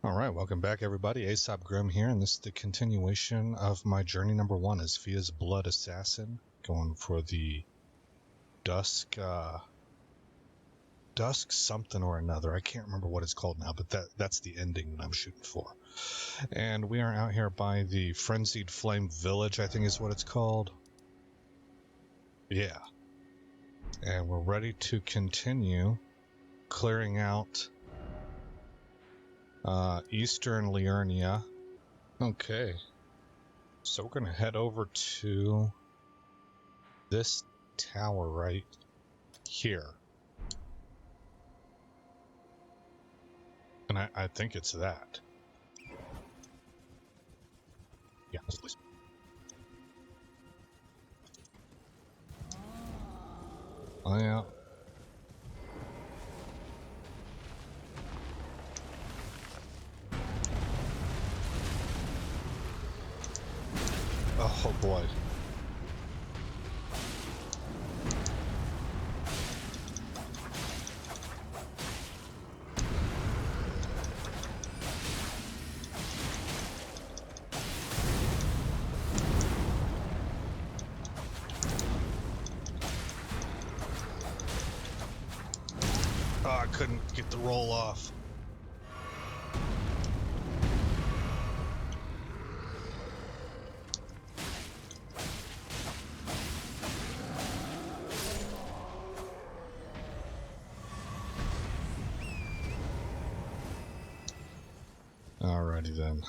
Alright, welcome back everybody. Aesop Grim here, and this is the continuation of my journey number 1 as Fia's Blood Assassin. Going for the Dusk something or another. I can't remember what it's called now, but that's the ending that I'm shooting for. And we are out here by the Frenzied Flame Village, I think is what it's called. Yeah. And we're ready to continue clearing out Eastern Liurnia. Okay. So we're going to head over to this tower right here. And I think it's that. Yeah, please. Oh, yeah. Oh, boy. Oh, I couldn't get the roll off. Alrighty then.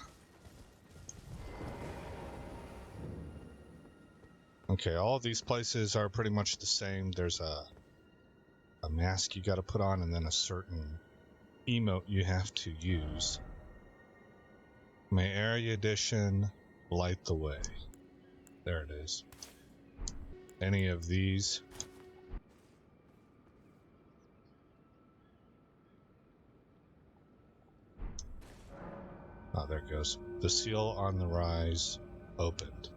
Okay, all of these places are pretty much the same. There's a mask you got to put on, and then a certain emote you have to use. May Area Edition light the way. There it is. Any of these. Oh, there it goes. The seal on the rise opened.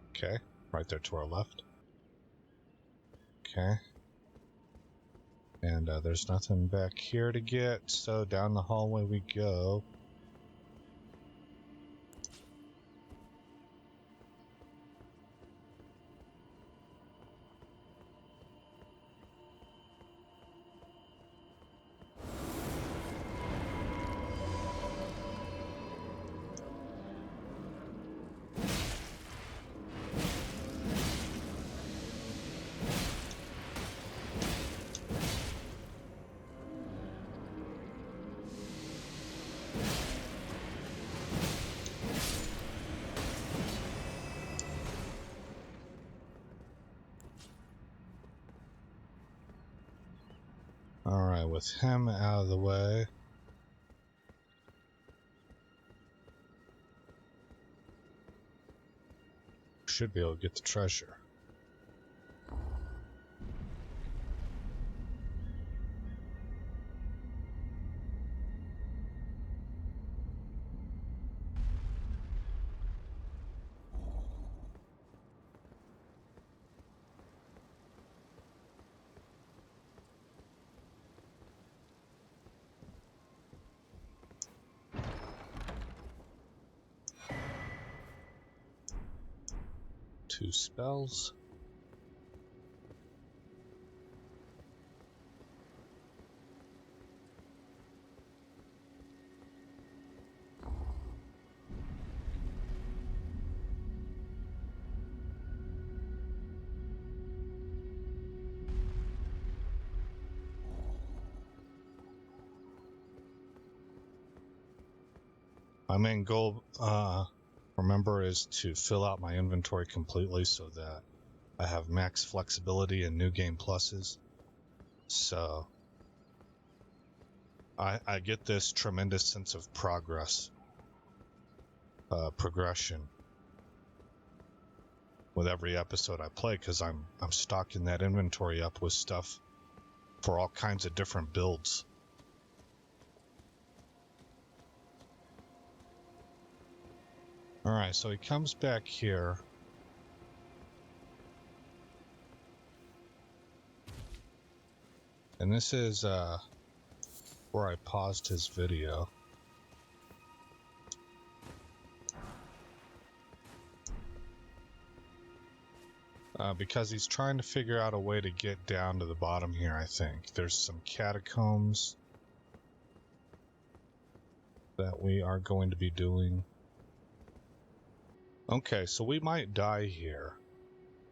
Okay, right there to our left. Okay. And there's nothing back here to get, so down the hallway we go. Alright, with him out of the way. Should be able to get the treasure. Two spells. My main goal, remember, is to fill out my inventory completely so that I have max flexibility and new game pluses. So I get this tremendous sense of progression with every episode I play, because I'm stocking that inventory up with stuff for all kinds of different builds. Alright, so he comes back here. And this is Before I paused his video. Because he's trying to figure out a way to get down to the bottom here, I think. There's some catacombs that we are going to be doing. Okay, so we might die here.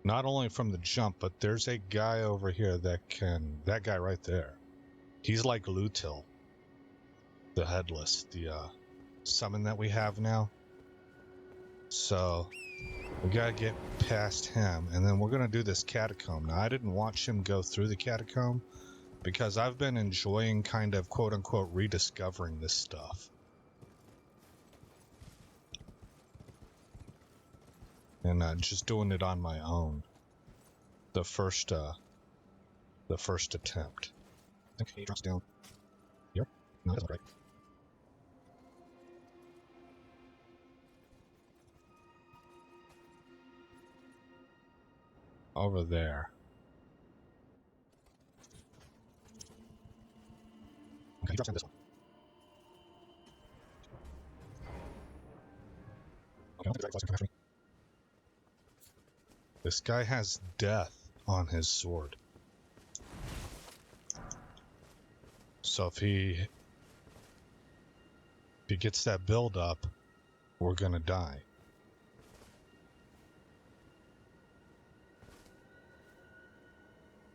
Not only from the jump, but there's a guy over here that guy right there. He's like Lutil, the headless, the summon that we have now. So we gotta get past him, and then we're gonna do this catacomb. Now, I didn't watch him go through the catacomb because I've been enjoying kind of quote unquote rediscovering this stuff. And just doing it on my own. The first attempt. I think he drops down here. No, that's not right. Over there. Okay, he drops down this one. Okay, I don't think the dragonflies can come after me. This guy has death on his sword. So if he gets that build up, we're gonna die.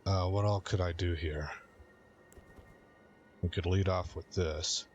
What all could I do here? We could lead off with this.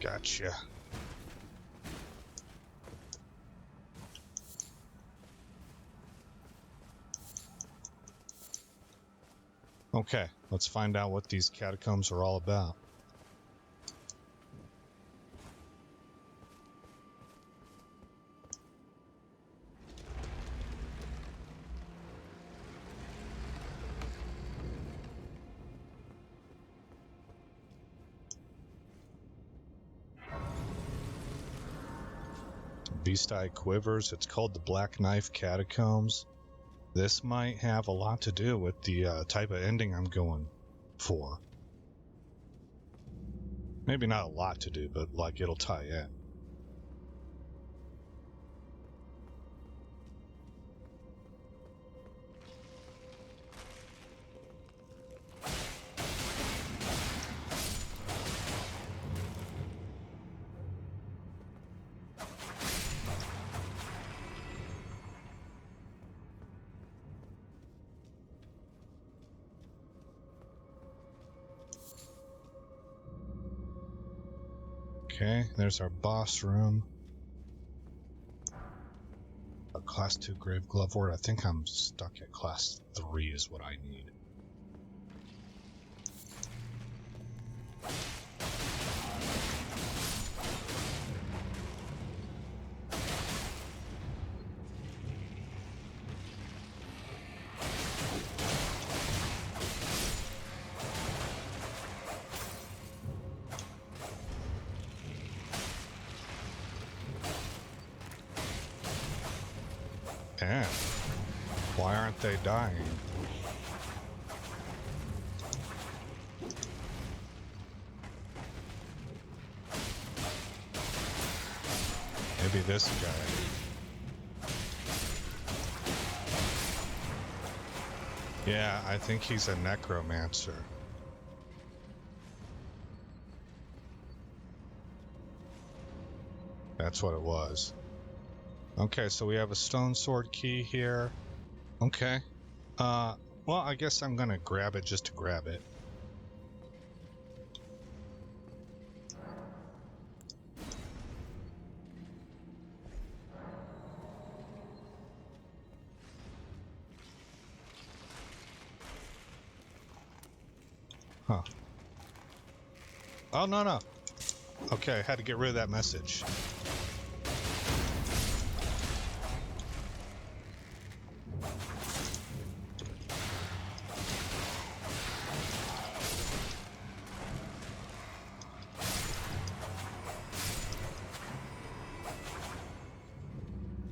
Gotcha. Okay, let's find out what these catacombs are all about. Beast Eye Quivers. It's called the Black Knife Catacombs. This might have a lot to do with the type of ending I'm going for. Maybe not a lot to do, but like it'll tie in. Okay, there's our boss room. A class 2 Grave Glove Ward. I think I'm stuck at class 3 is what I need. And why aren't they dying? Maybe this guy. Yeah, I think he's a necromancer. That's what it was. Okay, so we have a stone sword key here. Okay. Well, I guess I'm gonna grab it just to grab it. Huh. Oh, no, no. Okay, I had to get rid of that message.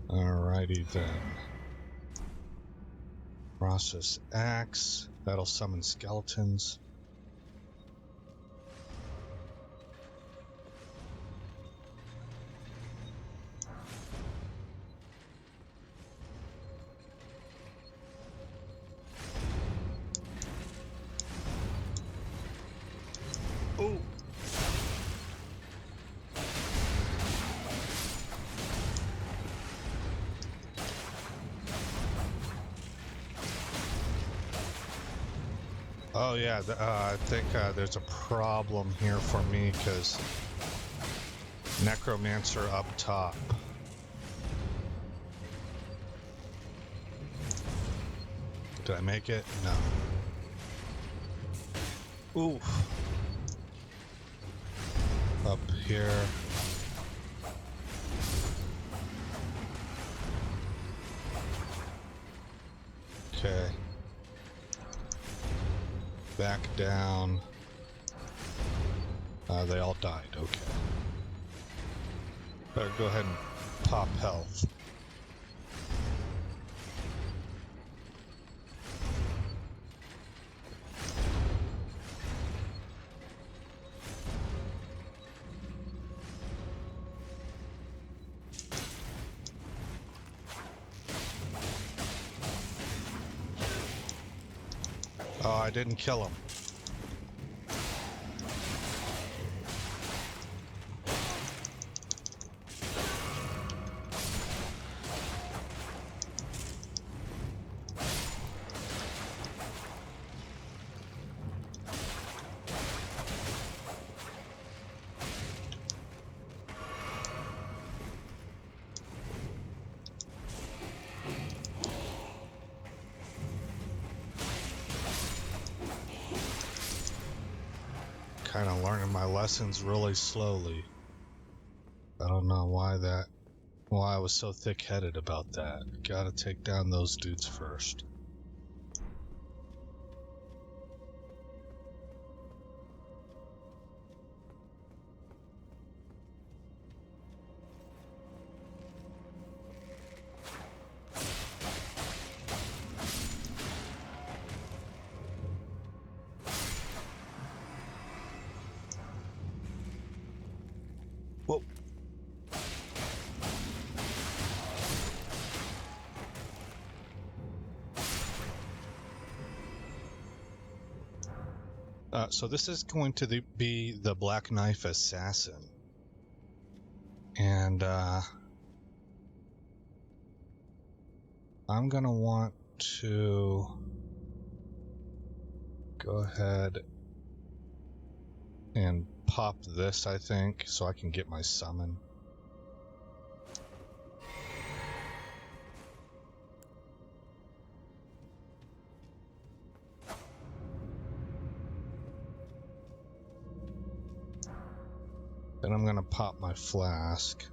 Alrighty then. Process axe. That'll summon skeletons. Oh! Oh yeah, I think there's a problem here for me because Necromancer up top. Did I make it? No. Oof. Up here. Okay. Back down. They all died. Okay. Better go ahead and pop health. Oh, I didn't kill him. Kind of learning my lessons really slowly. I don't know why I was so thick-headed about that. Gotta take down those dudes first. Whoa. So this is going to be the Black Knife Assassin. And I'm gonna want to go ahead and pop this, I think, so I can get my summon. Then I'm gonna pop my flask.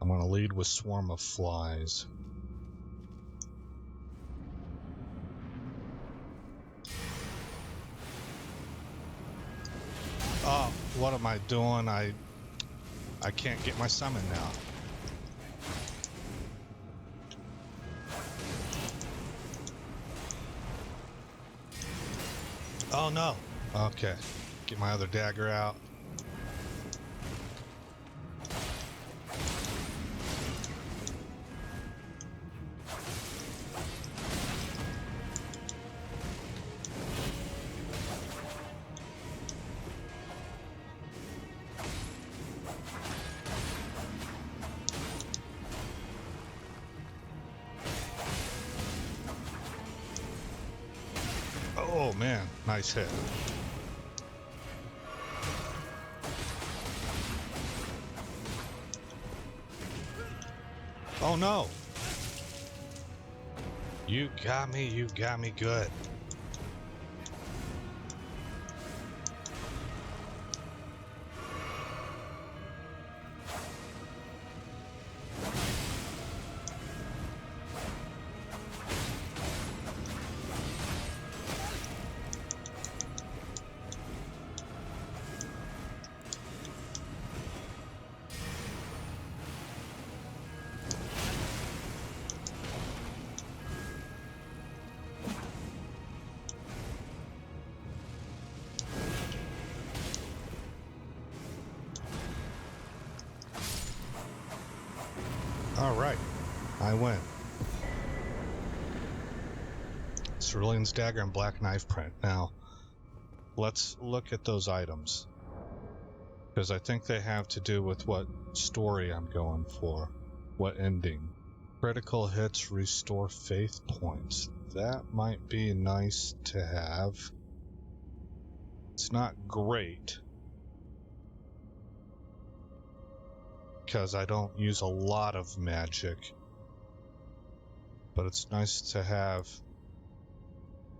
I'm gonna lead with Swarm of Flies. Oh, what am I doing? I can't get my summon now. Oh no. Okay. Get my other dagger out. Oh man, nice hit. Oh no! You got me good. Alright, I win. Cerulean's dagger and black knife print. Now, let's look at those items, because I think they have to do with what story I'm going for, what ending. Critical hits restore faith points. That might be nice to have. It's not great, because I don't use a lot of magic, but it's nice to have,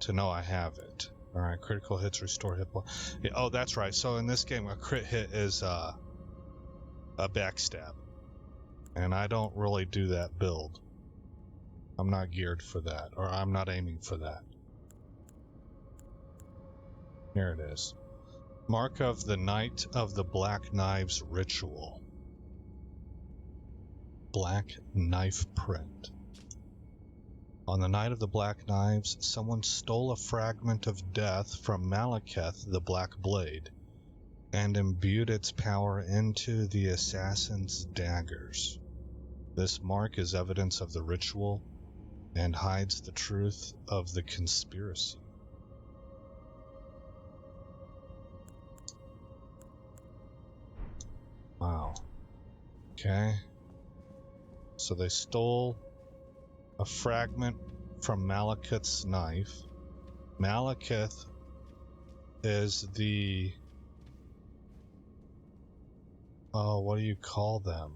to know I have it. Alright, critical hits restore hit points. Yeah, oh, that's right. So in this game, a crit hit is a backstab. And I don't really do that build. I'm not geared for that, or I'm not aiming for that. Here it is. Mark of the Knight of the Black Knives Ritual. Black knife print. On the Night of the Black Knives, someone stole a fragment of death from Malekith the Black Blade and imbued its power into the assassin's daggers. This mark is evidence of the ritual and hides the truth of the conspiracy. Wow. Okay. So they stole a fragment from Malekith's knife. Malekith is the... oh, what do you call them?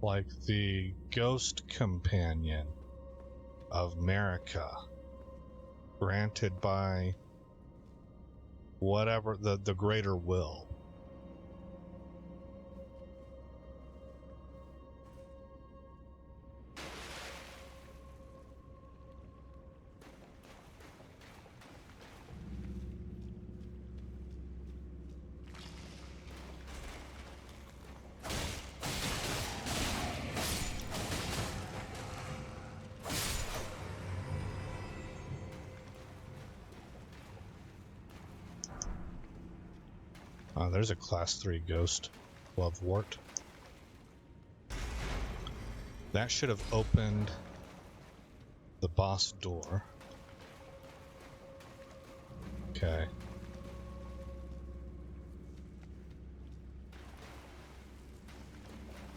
Like the ghost companion of Marika, granted by whatever the greater will. There's a class 3 ghost Lovewort. That should have opened the boss door. Okay.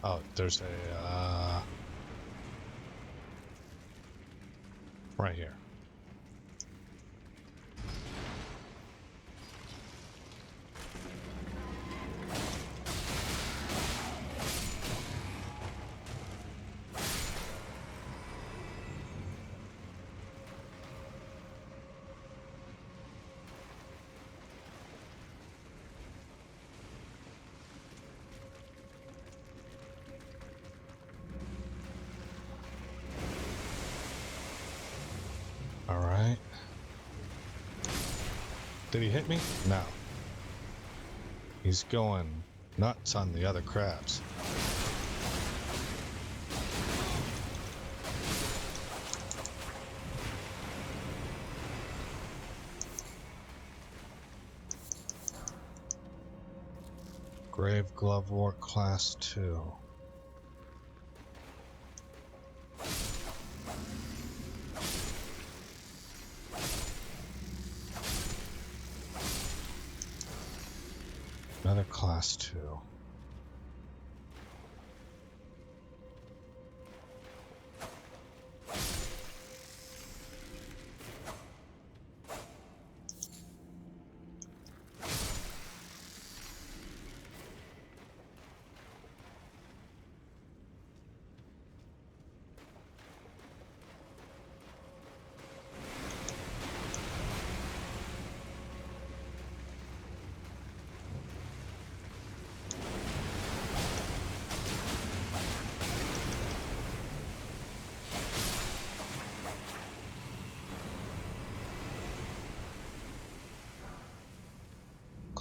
Oh, there's a right here. Alright. Did he hit me? No. He's going nuts on the other crabs. Grave Glovewort class 2. Another class 2.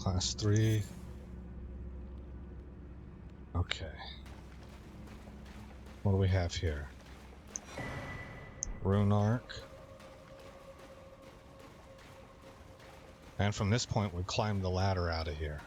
Class 3. Okay. What do we have here? Rune Arc. And from this point, we climb the ladder out of here.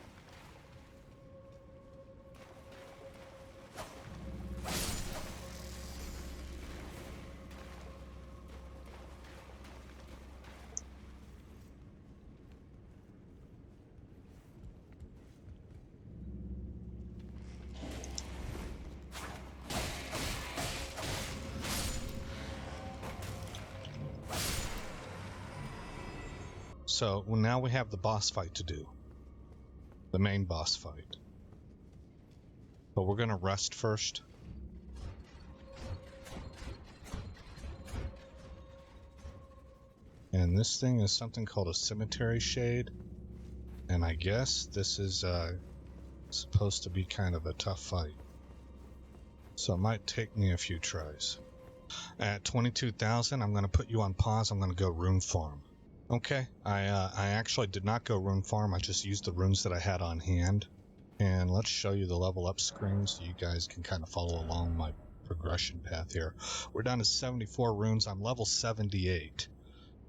So now we have the boss fight to do. The main boss fight. But we're going to rest first. And this thing is something called a cemetery shade. And I guess this is supposed to be kind of a tough fight. So it might take me a few tries. At 22,000, I'm going to put you on pause. I'm going to go rune farm. Okay, I actually did not go rune farm. I just used the runes that I had on hand. And let's show you the level up screen so you guys can kind of follow along my progression path here. We're down to 74 runes. I'm level 78.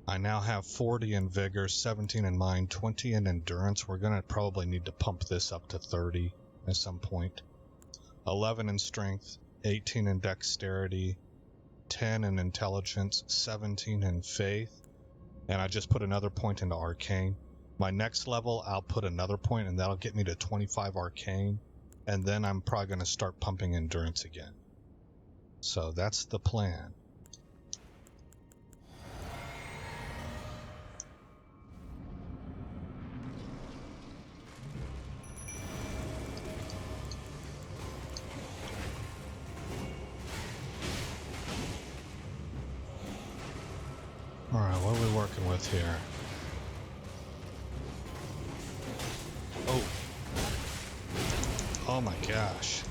I now have 40 in vigor, 17 in mind, 20 in endurance. We're going to probably need to pump this up to 30 at some point. 11 in strength, 18 in dexterity, 10 in intelligence, 17 in faith. And I just put another point into arcane. My next level, I'll put another point, and that'll get me to 25 arcane. And then I'm probably going to start pumping endurance again. So that's the plan. Alright, what are we working with here? Oh. Oh my gosh.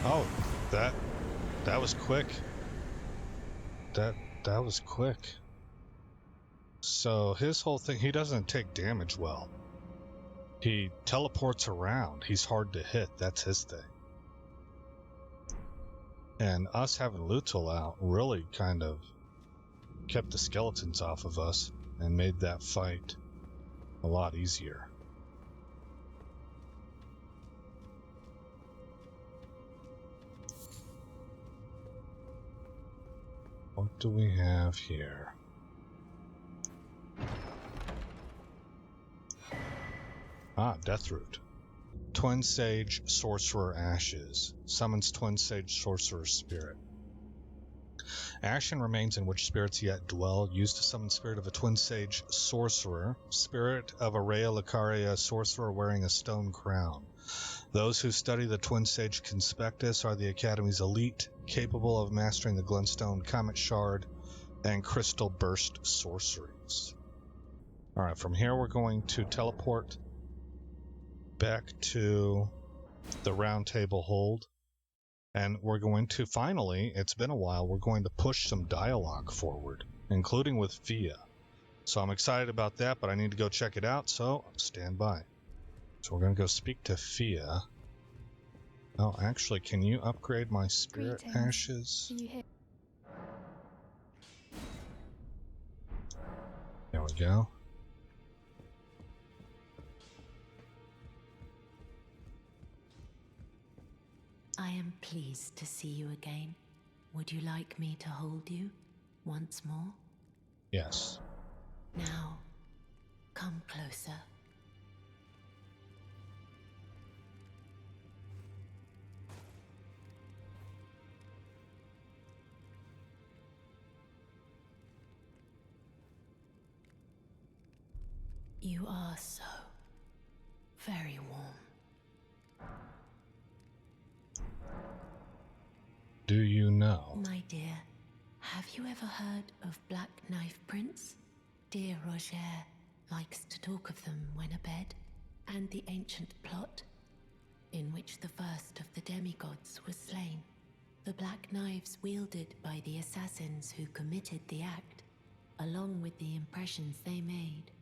Oh, that was quick. That was quick. So his whole thing, he doesn't take damage well. He teleports around. He's hard to hit. That's his thing. And us having Lutul out really kind of kept the skeletons off of us and made that fight a lot easier. What do we have here? Ah, Deathroot. Twin Sage Sorcerer Ashes. Summons Twin Sage Sorcerer Spirit. Action remains in which spirits yet dwell. Used to summon Spirit of a Twin Sage Sorcerer. Spirit of a Rea Lucaria Sorcerer wearing a stone crown. Those who study the Twin Sage Conspectus are the Academy's elite, capable of mastering the Glintstone, Comet Shard, and Crystal Burst sorceries. Alright, from here we're going to teleport back to the Round Table Hold. And we're going to finally, it's been a while, we're going to push some dialogue forward, including with Fia. So I'm excited about that, but I need to go check it out, so stand by. So we're going to go speak to Fia. Oh, actually, can you upgrade my Spirit Ashes? There we go. I am pleased to see you again. Would you like me to hold you once more? Yes. Now, come closer. You are so very warm. Do you know? My dear, Have you ever heard of Black Knife Prince? Dear Roger likes to talk of them when abed, and the ancient plot in which the first of the demigods was slain. The black knives wielded by the assassins who committed the act, along with the impressions they made,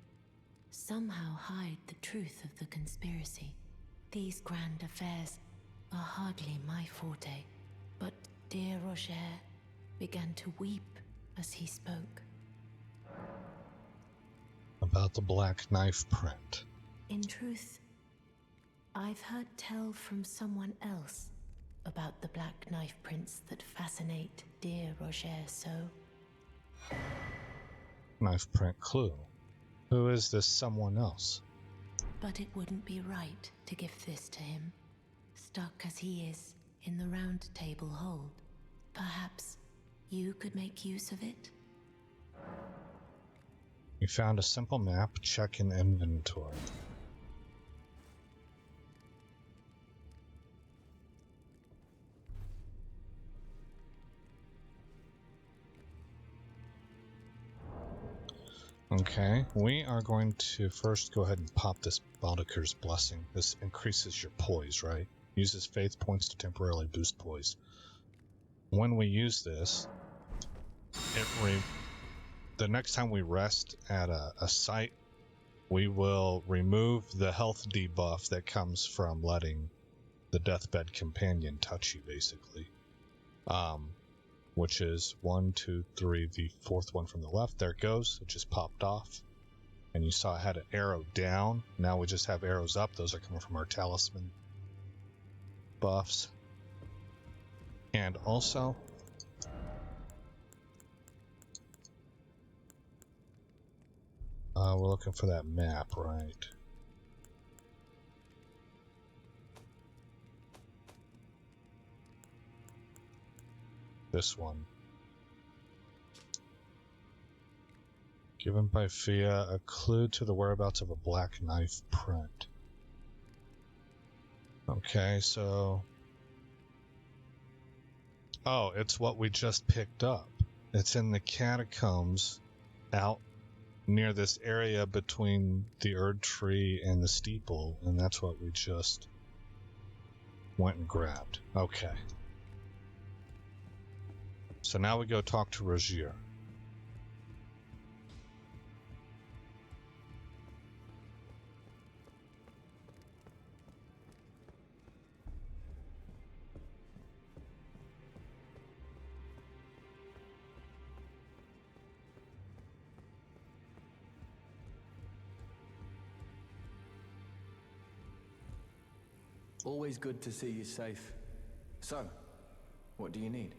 somehow hide the truth of the conspiracy. These grand affairs are hardly my forte, but dear Roger began to weep as he spoke. About the Black Knife print. In truth, I've heard tell from someone else about the black knife prints that fascinate dear Roger so. Knife print clue. Who is this someone else? But it wouldn't be right to give this to him, stuck as he is in the round table hold. Perhaps you could make use of it? You found a simple map. Check in inventory. Okay, we are going to first go ahead and pop this Baldiker's Blessing. This increases your poise, right? Uses faith points to temporarily boost poise. When we use this, the next time we rest at a site, we will remove the health debuff that comes from letting the deathbed companion touch you, basically. Which is 1, 2, 3, the fourth one from the left. There it goes. It just popped off. And you saw it had an arrow down. Now we just have arrows up. Those are coming from our talisman buffs. And also, we're looking for that map, right? This one. Given by Fia, a clue to the whereabouts of a black knife print. Okay, so... Oh, it's what we just picked up. It's in the catacombs out near this area between the Erd Tree and the steeple, and that's what we just went and grabbed. Okay. So now we go talk to Rogier. Always good to see you safe. So, what do you need?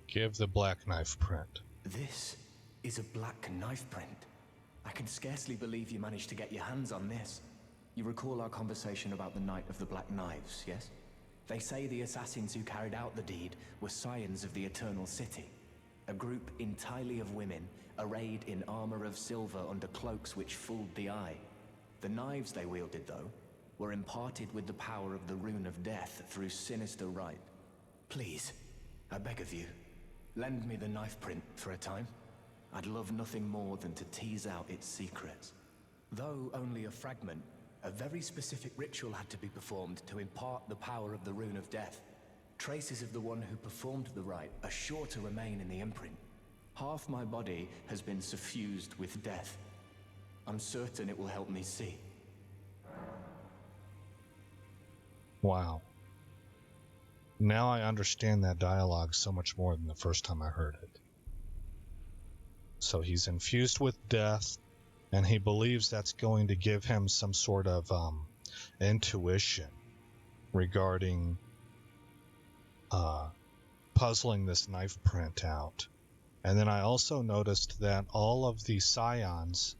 Give the black knife print. This is a black knife print. I can scarcely believe you managed to get your hands on this. You recall our conversation about the Night of the Black Knives, yes? They say the assassins who carried out the deed were scions of the Eternal City. A group entirely of women, arrayed in armor of silver under cloaks which fooled the eye. The knives they wielded, though, were imparted with the power of the Rune of Death through sinister rite. Please, I beg of you, lend me the knife print for a time. I'd love nothing more than to tease out its secrets. Though only a fragment, a very specific ritual had to be performed to impart the power of the Rune of Death. Traces of the one who performed the rite are sure to remain in the imprint. Half my body has been suffused with death. I'm certain it will help me see. Wow. Now I understand that dialogue so much more than the first time I heard it. So he's infused with death, and he believes that's going to give him some sort of intuition regarding puzzling this knife print out. And then I also noticed that all of the scions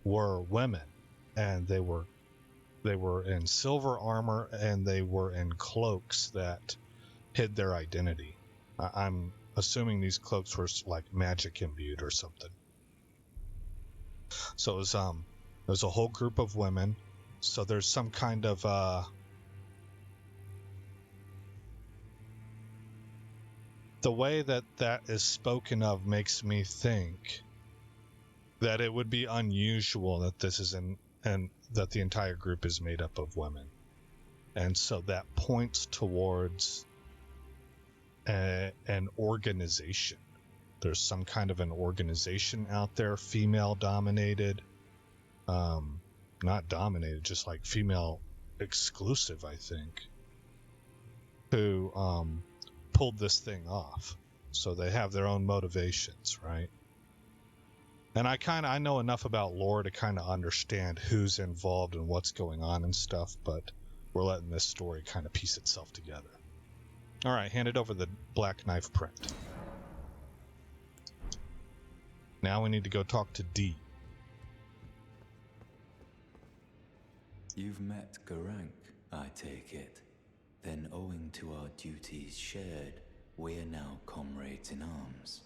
were women, and they were in silver armor, and they were in cloaks that hid their identity. I'm assuming these cloaks were like magic imbued or something. So it was a whole group of women. So there's some kind of the way that is spoken of makes me think that it would be unusual that this is and that the entire group is made up of women. And so that points towards an organization. There's some kind of an organization out there, female dominated, not dominated, just like female exclusive, I think, who pulled this thing off. So they have their own motivations, right? And I know enough about lore to kind of understand who's involved and what's going on and stuff, but we're letting this story kind of piece itself together. All right, handed over the black knife print. Now we need to go talk to D. You've met Garank, I take it. Then owing to our duties shared, we're now comrades in arms.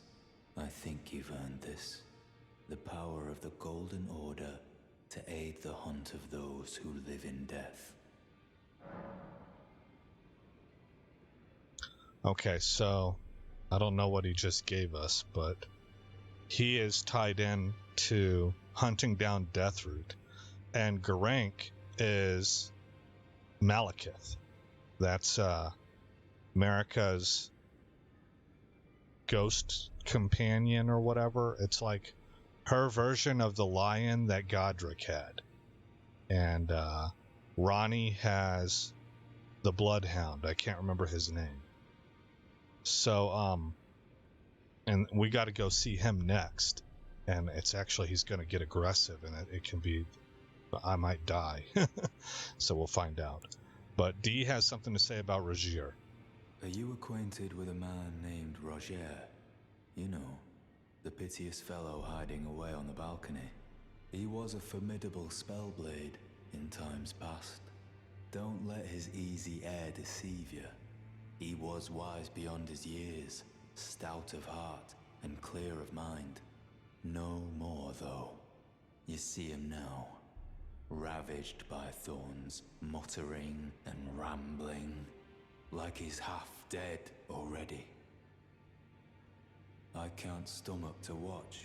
I think you've earned this. The power of the Golden Order to aid the hunt of those who live in death. Okay, so I don't know what he just gave us, but he is tied in to hunting down Deathroot, and Garank is Malekith. That's Marika's ghost companion or whatever. It's like her version of the lion that Godric had. And Ronnie has the Bloodhound. I can't remember his name. So, and we got to go see him next. And it's actually, he's going to get aggressive, and it can be, I might die. So we'll find out. But D has something to say about Rogier. Are you acquainted with a man named Rogier? You know, the piteous fellow hiding away on the balcony. He was a formidable spellblade in times past. Don't let his easy air deceive you. He was wise beyond his years, stout of heart and clear of mind. No more, though. You see him now, ravaged by thorns, muttering and rambling, like he's half dead already. I can't stomach to watch.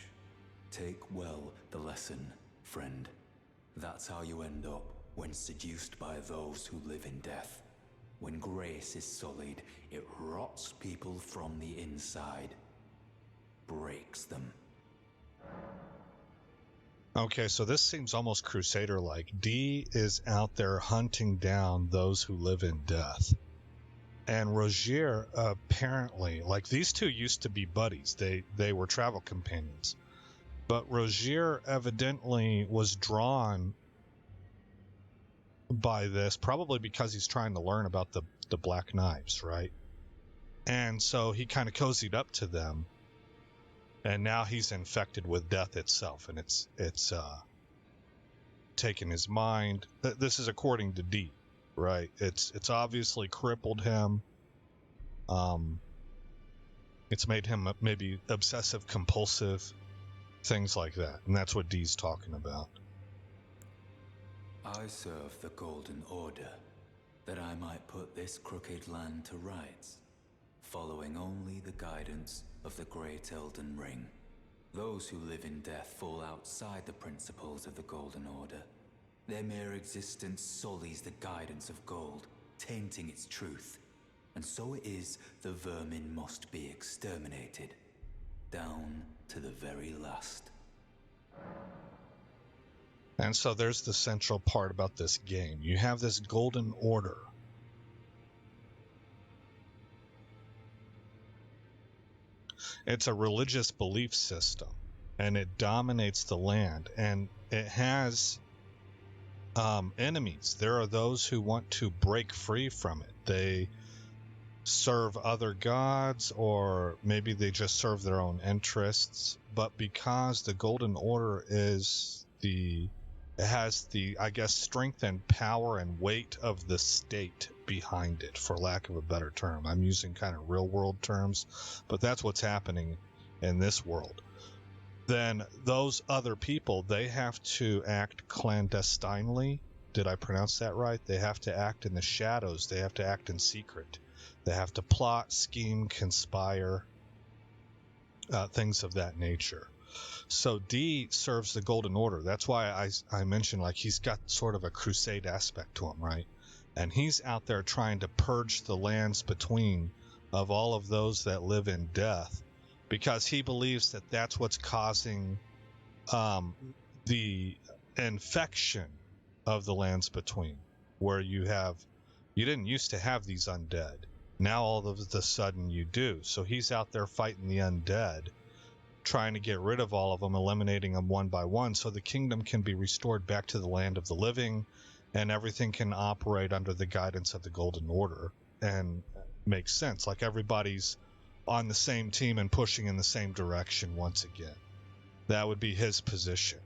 Take well the lesson, friend. That's how you end up when seduced by those who live in death. When grace is sullied, it rots people from the inside, breaks them. Okay, so this seems almost Crusader-like. D is out there hunting down those who live in death. And Rogier, apparently, like these two used to be buddies. They were travel companions. But Rogier evidently was drawn by this, probably because he's trying to learn about the Black Knives, right? And so he kind of cozied up to them. And now he's infected with death itself, and it's taken his mind. This is according to D, right? It's obviously crippled him. It's made him maybe obsessive compulsive, things like that, and that's what D's talking about. I serve the Golden Order, that I might put this crooked land to rights, following only the guidance of the great Elden Ring. Those who live in death fall outside the principles of the Golden Order. Their mere existence sullies the guidance of gold, tainting its truth. And so it is the vermin must be exterminated, down to the very last. And so there's the central part about this game. You have this Golden Order. It's a religious belief system, and it dominates the land, and it has enemies. There are those who want to break free from it. They serve other gods, or maybe they just serve their own interests. But because the Golden Order is it has the, I guess, strength and power and weight of the state behind it, for lack of a better term. I'm using kind of real world terms, but that's what's happening in this world. Then those other people, they have to act clandestinely. Did I pronounce that right? They have to act in the shadows. They have to act in secret. They have to plot, scheme, conspire, things of that nature. So D serves the Golden Order. That's why I mentioned, like, he's got sort of a crusade aspect to him, right? And he's out there trying to purge the lands between of all of those that live in death, because he believes that that's what's causing the infection of the lands between, where you didn't used to have these undead. Now all of a sudden you do. So he's out there fighting the undead, trying to get rid of all of them, eliminating them one by one, so the kingdom can be restored back to the land of the living, and everything can operate under the guidance of the Golden Order and makes sense. Like, everybody's on the same team and pushing in the same direction once again. That would be his position,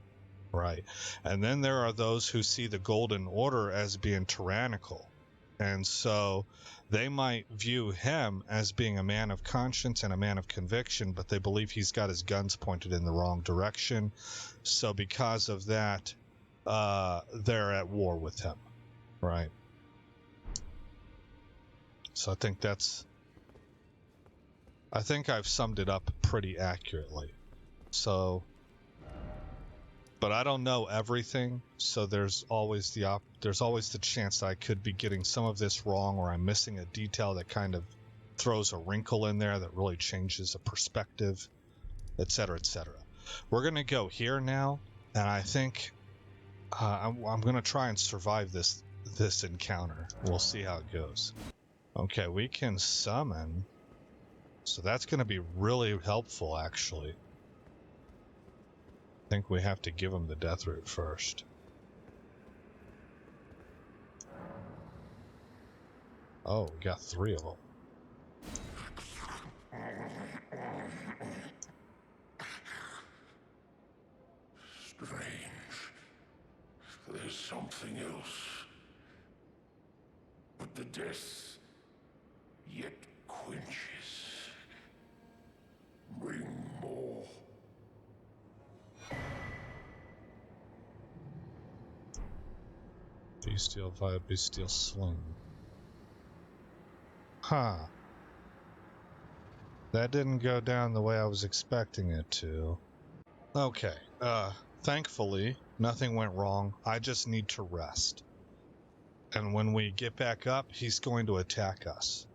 right? And then there are those who see the Golden Order as being tyrannical. And so they might view him as being a man of conscience and a man of conviction, but they believe he's got his guns pointed in the wrong direction. So because of that, they're at war with him, right? So I think I've summed it up pretty accurately. So, but I don't know everything, so there's always the chance that I could be getting some of this wrong, or I'm missing a detail that kind of throws a wrinkle in there that really changes a perspective, etc., etc. We're going to go here now, and I think I'm going to try and survive this encounter. We'll see how it goes. Okay, we can summon, so that's going to be really helpful, actually. I think we have to give him the death root first. Oh, we got 3 of them. Strange. There's something else. But the death yet quenches. Bring more. Bestial via bestial sling. Huh. That didn't go down the way I was expecting it to. Okay. Thankfully, nothing went wrong. I just need to rest. And when we get back up, he's going to attack us.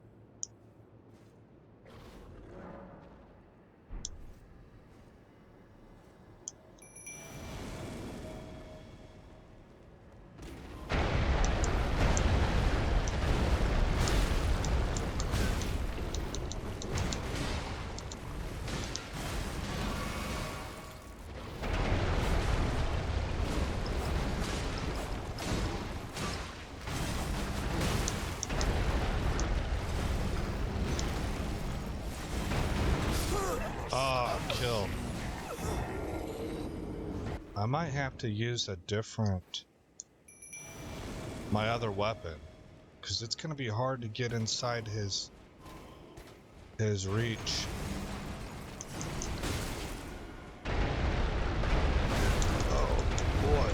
Killed. I might have to use my other weapon, because it's going to be hard to get inside his reach. Oh boy.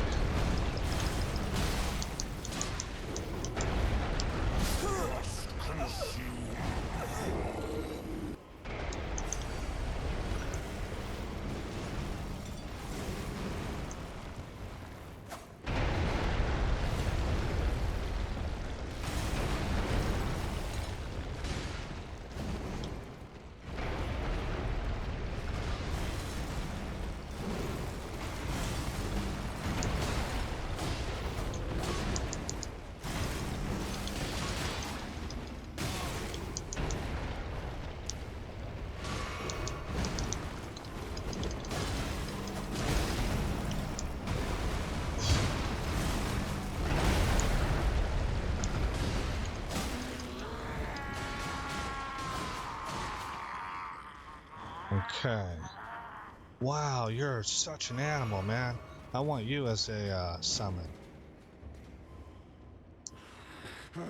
Okay. Wow, you're such an animal, man. I want you as a summon. Put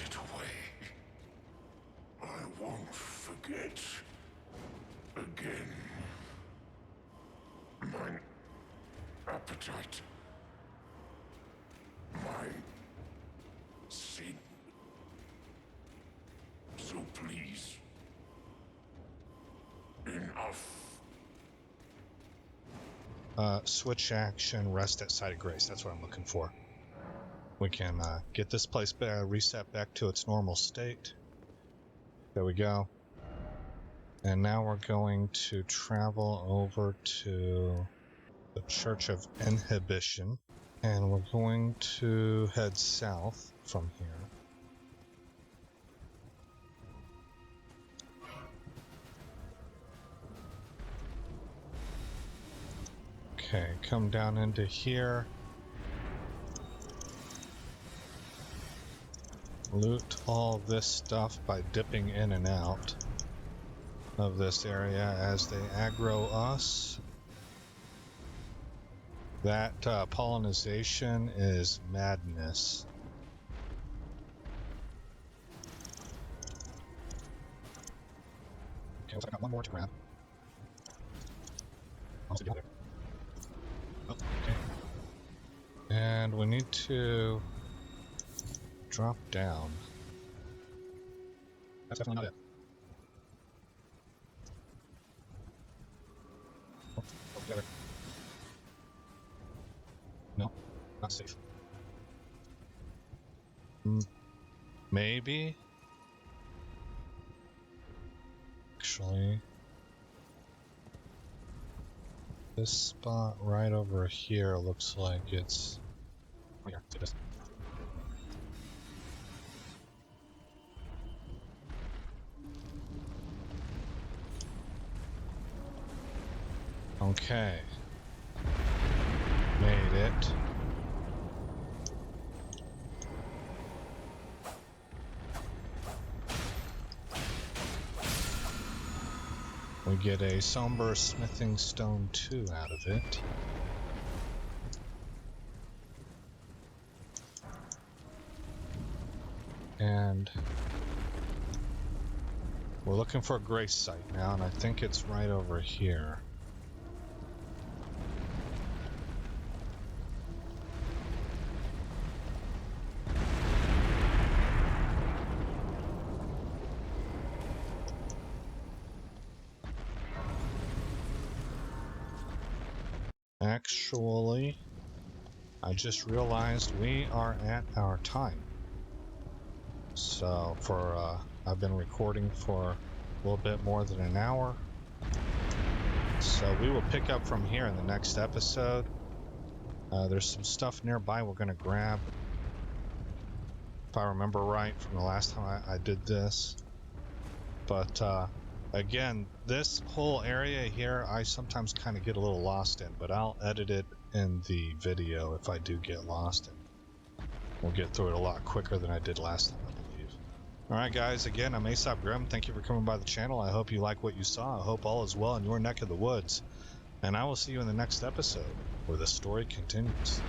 it away. I won't forget. Again. appetite. My sin. So please. Enough. Switch action, rest at site of grace. That's what I'm looking for. We can get this place reset back to its normal state. There we go. And now we're going to travel over to the Church of Inhibition. And we're going to head south from here. Okay, come down into here. Loot all this stuff by dipping in and out of this area as they aggro us. That pollinization is madness. Okay, looks like I got one more to grab. Almost together. Oh, okay. And we need to drop down. That's definitely not it. Oh, together. No, not safe. Maybe? Actually, this spot right over here looks like it's... Oh, here, take this. Okay. Made it. We get a somber smithing stone 2 out of it. And we're looking for a grace site now, and I think it's right over here. Actually, I just realized we are at our time. So I've been recording for a little bit more than an hour. So we will pick up from here in the next episode. There's some stuff nearby we're going to grab. If I remember right from the last time I did this. But again, this whole area here, I sometimes kind of get a little lost in, but I'll edit it in the video if I do get lost, and we'll get through it a lot quicker than I did last time, I believe. Alright guys, again, I'm Aesop Grim. Thank you for coming by the channel. I hope you like what you saw. I hope all is well in your neck of the woods. And I will see you in the next episode, where the story continues.